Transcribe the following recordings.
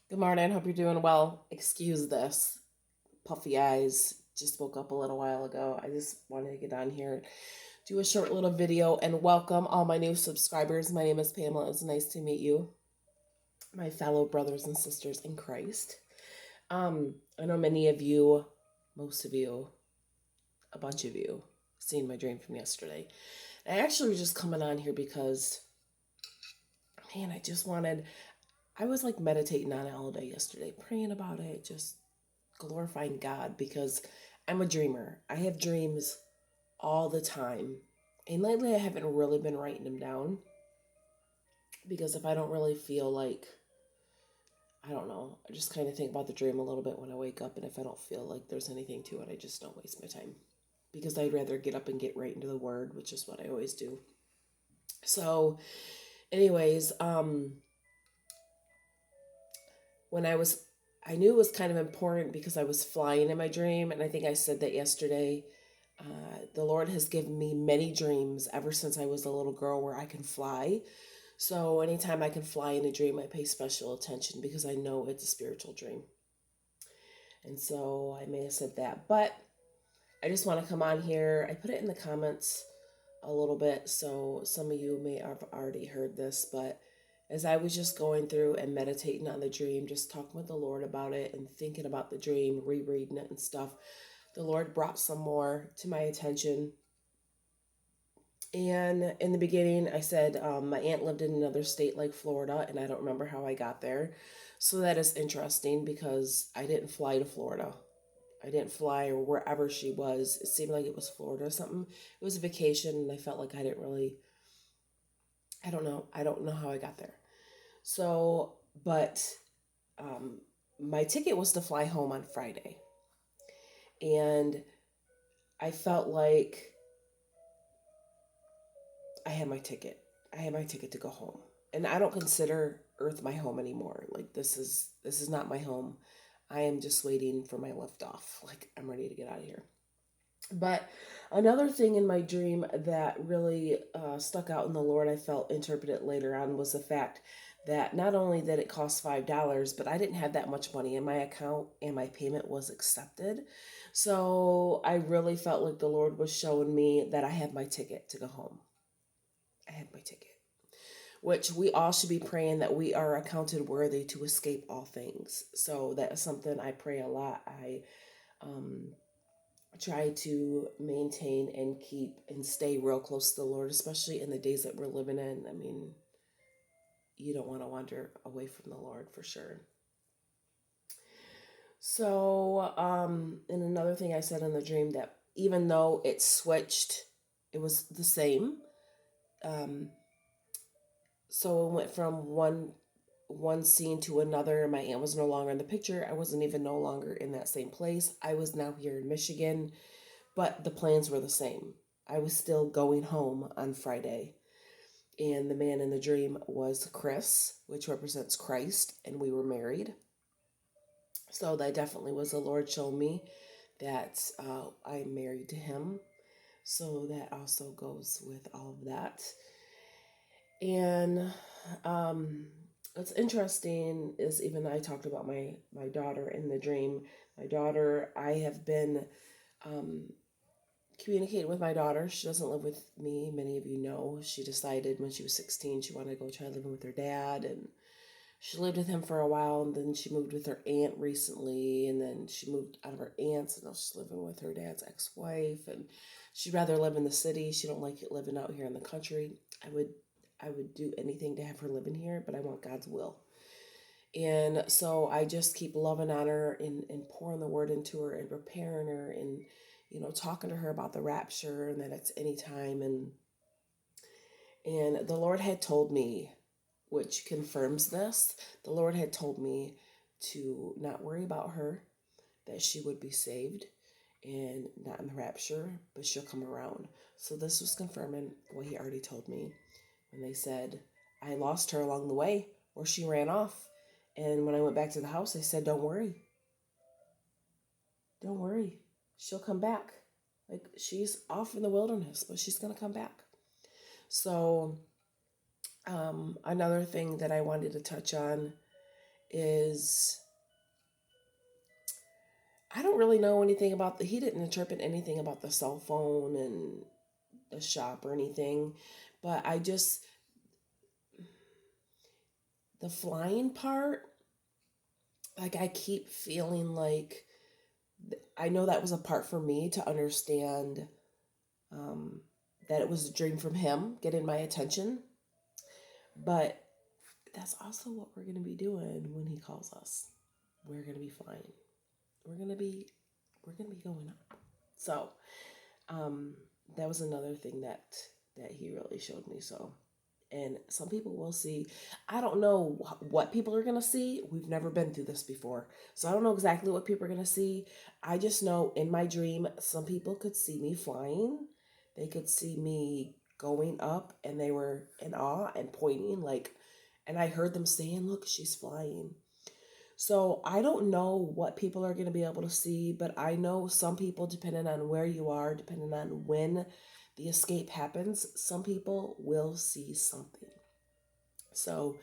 Good morning. Hope you're doing well. Excuse this. Puffy eyes. Just woke up a little while ago. I just wanted to get on here, do a short little video, and welcome all my new subscribers. My name is Pamela. It's nice to meet you, my fellow brothers and sisters in Christ. I know many of you, most of you, a bunch of you, seen my dream from yesterday. I actually was just coming on here because, man, I was like meditating on it all day yesterday, praying about it, just glorifying God because I'm a dreamer. I have dreams all the time. And lately I haven't really been writing them down because if I don't really feel like, I don't know, I just kind of think about the dream a little bit when I wake up. And if I don't feel like there's anything to it, I just don't waste my time because I'd rather get up and get right into the word, which is what I always do. So, anyways, when I knew it was kind of important because I was flying in my dream. And I think I said that yesterday. The Lord has given me many dreams ever since I was a little girl where I can fly. So anytime I can fly in a dream, I pay special attention because I know it's a spiritual dream. And so I may have said that. But I just want to come on here. I put it in the comments a little bit, so some of you may have already heard this, but as I was just going through and meditating on the dream, just talking with the Lord about it and thinking about the dream, rereading it and stuff, the Lord brought some more to my attention. And in the beginning, I said my aunt lived in another state like Florida, and I don't remember how I got there. So that is interesting because I didn't fly to Florida. I didn't fly or wherever she was. It seemed like it was Florida or something. It was a vacation, and I felt like I didn't really, I don't know. I don't know how I got there. So, but um, my ticket was to fly home on Friday. And I felt like I had my ticket. I had my ticket to go home. And I don't consider Earth my home anymore. Like this is not my home. I am just waiting for my lift off. Like I'm ready to get out of here. But another thing in my dream that really stuck out in the Lord, I felt interpreted later on, was the fact that not only that it cost $5, but I didn't have that much money in my account and my payment was accepted. So I really felt like the Lord was showing me that I had my ticket to go home. I had my ticket, which we all should be praying that we are accounted worthy to escape all things. So that is something I pray a lot. I um, try to maintain and keep and stay real close to the Lord, especially in the days that we're living in. I mean, you don't want to wander away from the Lord for sure. So, and another thing I said in the dream that even though it switched, it was the same. Um, so it went from one scene to another. My aunt was no longer in the picture. I wasn't even no longer in that same place. I was now here in Michigan, but the plans were the same. I was still going home on Friday. And the man in the dream was Chris, which represents Christ, and we were married. So that definitely was the Lord showed me that I'm married to him. So that also goes with all of that. And um, what's interesting is even though I talked about my daughter in the dream, my daughter, I have been um, communicating with my daughter. She doesn't live with me. Many of you know she decided when she was 16 she wanted to go try living with her dad, and she lived with him for a while, and then she moved with her aunt recently, and then she moved out of her aunt's, and now she's living with her dad's ex-wife, and she'd rather live in the city. She don't like it living out here in the country. I would do anything to have her living here, but I want God's will. And so I just keep loving on her and pouring the word into her and preparing her and, talking to her about the rapture and that it's any time. And the Lord had told me, which confirms this, the Lord had told me to not worry about her, that she would be saved and not in the rapture, but she'll come around. So this was confirming what he already told me when they said I lost her along the way or she ran off. And when I went back to the house, they said, don't worry. Don't worry. She'll come back. Like she's off in the wilderness, but she's going to come back. So another thing that I wanted to touch on is, I don't really know anything about he didn't interpret anything about the cell phone and the shop or anything, but the flying part, like I keep feeling like I know that was a part for me to understand, um, that it was a dream from him getting my attention, but that's also what we're going to be doing when he calls us. We're going to be flying. We're going to be going up. So, um, that was another thing that he really showed me. So, and some people will see. I don't know what people are going to see. We've never been through this before. So I don't know exactly what people are going to see. I just know in my dream, some people could see me flying. They could see me going up and they were in awe and pointing like, and I heard them saying, "Look, she's flying." So I don't know what people are going to be able to see, but I know some people, depending on where you are, depending on when the escape happens, some people will see something. So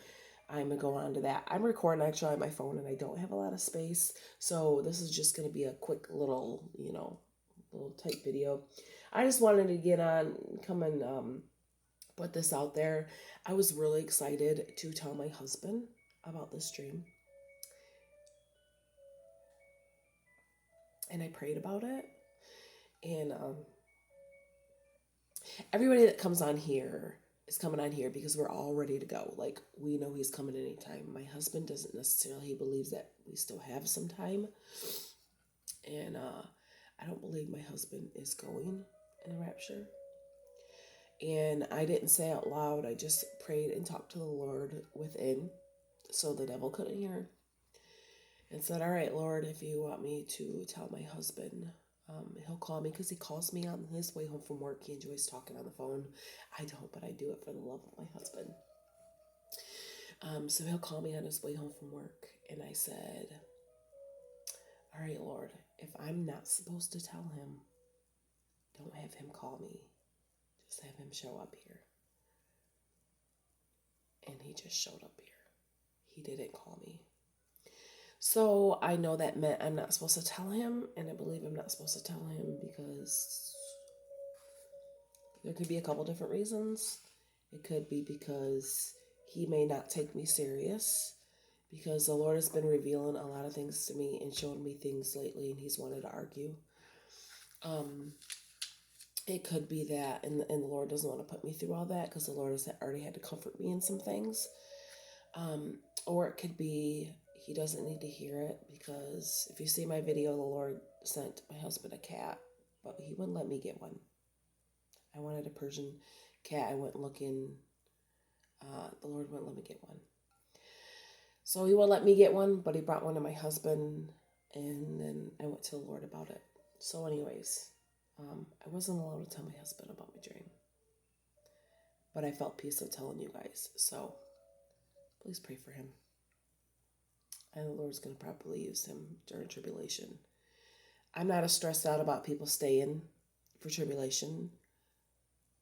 I'm going to go on to that. I'm recording actually on my phone and I don't have a lot of space. So this is just going to be a quick little, little type video. I just wanted to get on, come and put this out there. I was really excited to tell my husband about this dream. And I prayed about it. And everybody that comes on here is coming on here because we're all ready to go. Like, we know he's coming anytime. My husband doesn't necessarily, he believes that we still have some time. And I don't believe my husband is going in the rapture. And I didn't say out loud, I just prayed and talked to the Lord within so the devil couldn't hear. And said, "All right, Lord, if you want me to tell my husband, he'll call me," because he calls me on his way home from work. He enjoys talking on the phone. I don't, but I do it for the love of my husband. So he'll call me on his way home from work. And I said, "All right, Lord, if I'm not supposed to tell him, don't have him call me. Just have him show up here." And he just showed up here. He didn't call me. So I know that meant I'm not supposed to tell him, and I believe I'm not supposed to tell him because there could be a couple different reasons. It could be because he may not take me serious, because the Lord has been revealing a lot of things to me and showing me things lately, and he's wanted to argue. It could be that, and the Lord doesn't want to put me through all that because the Lord has already had to comfort me in some things. Or it could be he doesn't need to hear it, because if you see my video, the Lord sent my husband a cat, but he wouldn't let me get one. I wanted a Persian cat. I went looking. The Lord wouldn't let me get one. So he wouldn't let me get one, but he brought one to my husband, and then I went to the Lord about it. So anyways, I wasn't allowed to tell my husband about my dream, but I felt peace of telling you guys. So please pray for him. And the Lord's going to probably use him during tribulation. I'm not as stressed out about people staying for tribulation.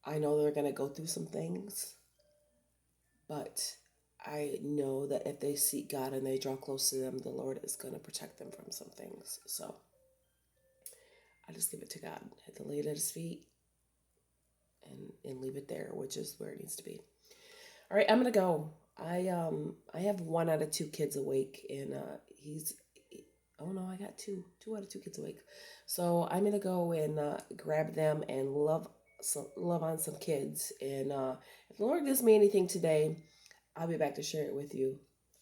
I know they're going to go through some things, but I know that if they seek God and they draw close to them, the Lord is going to protect them from some things. So I just give it to God. I had to lay it at his feet and leave it there, which is where it needs to be. All right, I'm going to go. I have 1 out of 2 kids awake, and oh no, I got 2 out of 2 kids awake. So I'm going to go and grab them and love on some kids. And if the Lord gives me anything today, I'll be back to share it with you.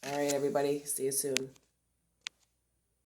All right, everybody. See you soon.